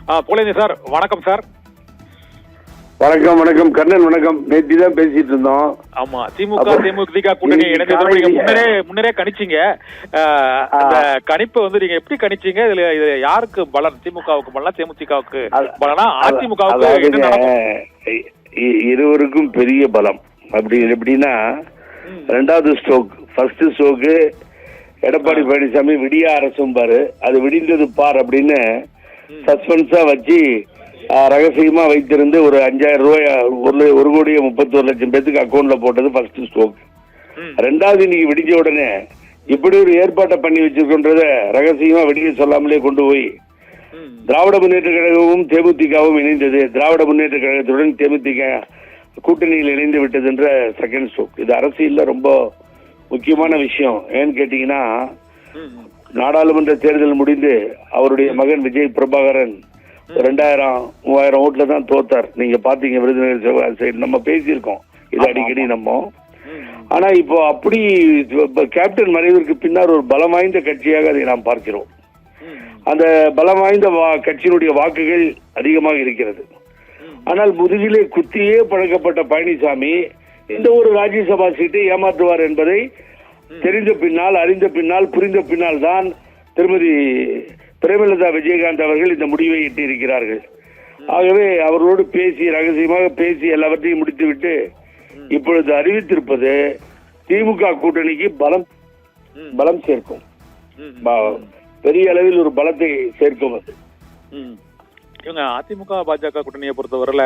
Pugazhendhi sir, வணக்கம் sir. வணக்கம். வணக்கம் கண்ணன், வணக்கம். நேற்று தான் பேசிட்டு இருந்தோம். ஆமா, திமுக தேமுதிக கூட்டணி முன்னரே கணிச்சிங்க. அந்த கணிப்பை வந்து நீங்க எப்படி கணிச்சீங்க? இதுல யாருக்கு பலன்? திமுகவுக்கு பலனா தேமுதிகவுக்கு பலனா அதிமுகவுக்கு? இருவருக்கும் பெரிய பலம். அப்படி எப்படின்னா, ரெண்டாவது stroke, first stroke Edappadi Palaniswami விடிய அரசும் பாரு, அது விடிந்தது பார் அப்படின்னு சஸ்பென்ஸா வச்சு ரகசியமா வைத்திருந்து ஒரு 5000 ரூபாய் 1,31,00,000 பேத்துக்கு அக்கௌண்ட்ல போட்டது ஃபர்ஸ்ட் ஸ்ட்ரோக். ரெண்டாவது, இன்னைக்கு விடிஞ்ச உடனே இப்படி ஒரு ஏற்பாட்டை பண்ணி வச்சிருக்கின்றத ரகசியமா வெளியே சொல்லாமலே கொண்டு போய் திராவிட முன்னேற்ற கழகமும் தேமுதிகவும் இணைந்தது, திராவிட முன்னேற்ற கழகத்துடன் தேமுதிக கூட்டணியில் இணைந்து விட்டது என்ற செகண்ட் ஸ்ட்ரோக். இது அரசியல்ல ரொம்ப முக்கியமான விஷயம். ஏன்னு கேட்டீங்கன்னா, நாடாளுமன்ற தேர்தல் முடிந்து அவருடைய மகன் விஜய் பிரபாகரன் 2000-3000 ஓட்டுல தான் தோத்தார். நீங்க பாத்தீங்க விருதுநகர் சைடு, நம்ம பேசியிருக்கோம் இது அடிக்கடி நம்ம. ஆனா இப்போ அப்படி கேப்டன் மறைவிற்கு பின்னால் ஒரு பலம் வாய்ந்த கட்சியாக அதை நாம் பார்க்கிறோம். அந்த பலம் வாய்ந்த கட்சியினுடைய வாக்குகள் அதிகமாக இருக்கிறது. ஆனால் முதுகிலே குத்தியே பழக்கப்பட்ட பழனிசாமி இந்த ஒரு ராஜ்யசபா சீட்டை ஏமாற்றுவார் என்பதை தெரிந்த பின்னால், அறிந்த பின்னால், புரிந்த பின்னால் தான் திருமதி பிரேமலதா விஜயகாந்த் அவர்கள் இந்த முடிவை எட்டியிருக்கிறார்கள். ஆகவே அவர்களோடு பேசி, ரகசியமாக பேசி எல்லாவற்றையும் முடித்துவிட்டு இப்பொழுது அறிவித்திருப்பது திமுக கூட்டணிக்கு பலம் சேர்க்கும், பெரிய அளவில் ஒரு பலத்தை சேர்க்கும். அது இவங்க அதிமுக பாஜக கூட்டணியை பொறுத்தவரையில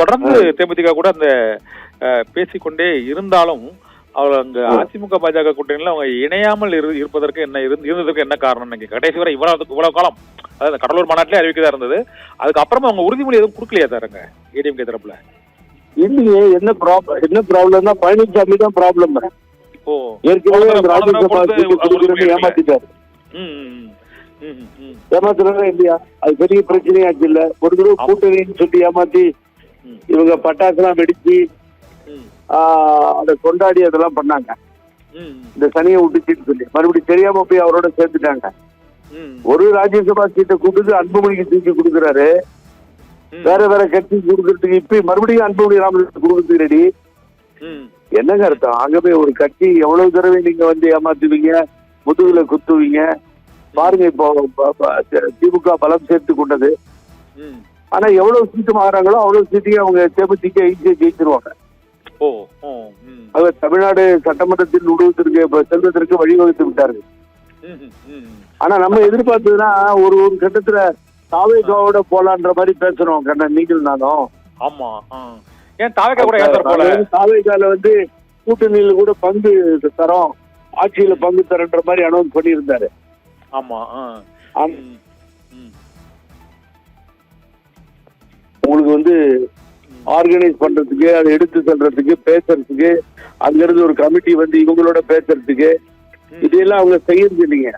தொடர்ந்து தேமுதிக கூட அந்த பேசிக்கொண்டே இருந்தாலும் அவர் அங்க அதிமுக பாஜக கூட்டணியில அவங்க இணையாமல் இருப்பதற்கு இருந்ததற்கு என்ன காரணம்? கடைசி வரை இவ்வளவு காலம், அதாவது கடலூர் மாநாட்டிலே அறிவிக்கதா இருந்தது. அதுக்கப்புறமா அவங்க உறுதிமொழி எதுவும் கொடுக்கலையா சாருங்க ஏடிஎம்கே தரப்புல? இல்லையே. என்ன ப்ராப்ளம்னா பழனிசாமி தான் ப்ராப்ளம். ஏற்கனவே ஏமாத்திட்டாரு. ஏமாத்துறதா இல்லையா? அது பெரிய பிரச்சனையாச்சு இல்ல? ஒரு தடவை கூட்டணின்னு சொல்லி ஏமாத்தி இவங்க பட்டாசுலாம் வெடிச்சு அதை கொண்டாடி அதெல்லாம் பண்ணாங்க. இந்த சனியை விட்டுச்சின்னு சொல்லி மறுபடியும் தெரியாம போய் அவரோட சேர்த்துட்டாங்க. ஒரு ராஜ்யசபா சீட்டை கூப்பிட்டு அன்புமணிக்கு தூக்கி கொடுக்குறாரு. வேற வேற கட்சி கொடுக்கறதுக்கு இப்ப மறுபடியும் அன்புமணி ராமதாஸ் கொடுக்கறதுக்கு ரெடி. என்னங்க அர்த்தம்? ஆகவே ஒரு கட்சி எவ்வளவு தடவை நீங்க வந்து ஏமாத்துவீங்க, முதுகுல குத்துவீங்க பாருங்க. இப்போ திமுக பலம் சேர்த்து கொண்டது. ஆனா எவ்வளவு சீட்டு மாறுறாங்களோ அவ்வளவு சீட்டையும் அவங்க தேமுதிக ஈஸியா ஜெயிச்சிருவாங்க. அவர் தமிழ்நாடு சட்டமன்றத்தில் நுழைவதற்கு செல்வதற்கு வழிவகுத்து விட்டார்கள். ஆனா நம்ம எதிர்பார்த்ததுன்னா ஒரு கட்டத்துல தாவேகாவோட போலான்ற மாதிரி பேசுறோம் கண்ணன், நீங்கள் நானும். ஆமா, ஏன் தாவேகால வந்து கூட்டணியில கூட பங்கு தரோம், ஆட்சியில பங்கு தரன்ற மாதிரி அனௌன்ஸ் பண்ணியிருந்தாரு. ஆமா, உங்களுக்கு வந்து ஆர்கனைஸ் பண்றதுக்கு, அதை எடுத்து செல்றதுக்கு, பேசுறதுக்கு, அங்கிருந்து ஒரு கமிட்டி வந்து இவங்களோட பேசுறதுக்கு, இதெல்லாம் அவங்க செய்யறது இல்லைங்க.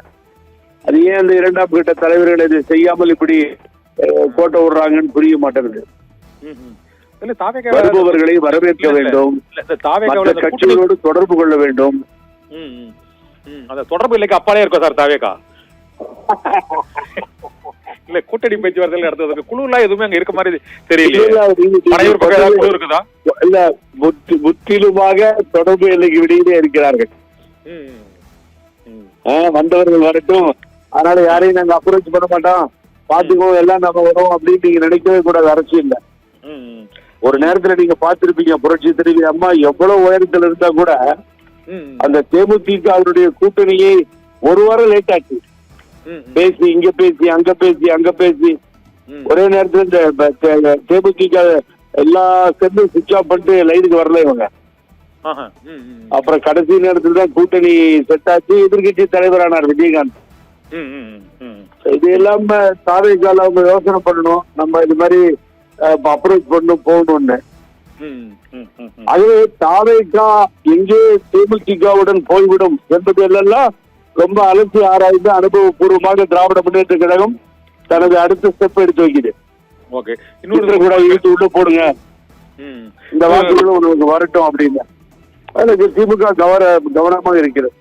அது ஏன் அந்த 2ஆம் கட்ட தலைவர்கள் இதை செய்யாமல் இப்படி கோட்டை விடுறாங்கன்னு புரிய மாட்டேங்குது. வருபவர்களை வரவேற்க வேண்டும், கட்சிகளோடு தொடர்பு கொள்ள வேண்டும். அந்த தொடர்பு இல்லைக்கு அப்பாலே இருக்கும் சார் தாவேகா. இல்ல கூட்டணி பேச்சுவார்த்தை நடத்துறதுக்கு குழு எல்லாம் எதுவுமே அங்க இருக்க மாதிரி தெரியல. இல்ல, முற்றிலுமாக தொடர்பு எல்லைக்கு விடையிலே இருக்கிறார்கள். வந்தவர்கள் வரட்டும், அதனால யாரையும் நாங்க அப்ரோச் பண்ண மாட்டோம், பாத்துக்கோ எல்லாம் நம்ம வரும் அப்படின்னு நீங்க நினைக்கவே கூடாது. அரசியல் ஒரு நேரத்துல நீங்க பாத்திருப்பீங்க, புரட்சி தலைவி அம்மா எவ்வளவு உயரத்துல இருந்தா கூட அந்த தேமுதிக அவருடைய கூட்டணியை ஒரு வாரம் லேட் ஆச்சு. பேசி இங்க பேசி அங்க பேசி அங்க பேசி ஒரே நேரத்துல இந்த தேமுதிக எல்லா சென்றும் சுவிட்ச் ஆஃப் பண்ணிட்டு லைனுக்கு வரல இவங்க. அப்புறம் கடைசி நேரத்துல தான் கூட்டணி செட் ஆச்சு, எதிர்கட்சி தலைவரானார் விஜயகாந்த். இது இல்லாம தாவேகால அவங்க யோசனை பண்ணணும், நம்ம இது மாதிரி அப்ரோச் பண்ணணும் போகணும்னு. ஆகவே தாவேகா எங்கே தேமுதிகவுடன் போய்விடும் என்பது எல்லாம் ரொம்ப அலசி ஆராய்ந்து அனுபவபூர்வமாக திராவிட முன்னேற்ற கழகம் தனது அடுத்த ஸ்டெப் எடுத்து வைக்குது. கூட இழுத்து உள்ள போடுங்க, இந்த வாக்குகளும் உங்களுக்கு வரட்டும் அப்படின்னு திமுக கவனமாக இருக்கிறது.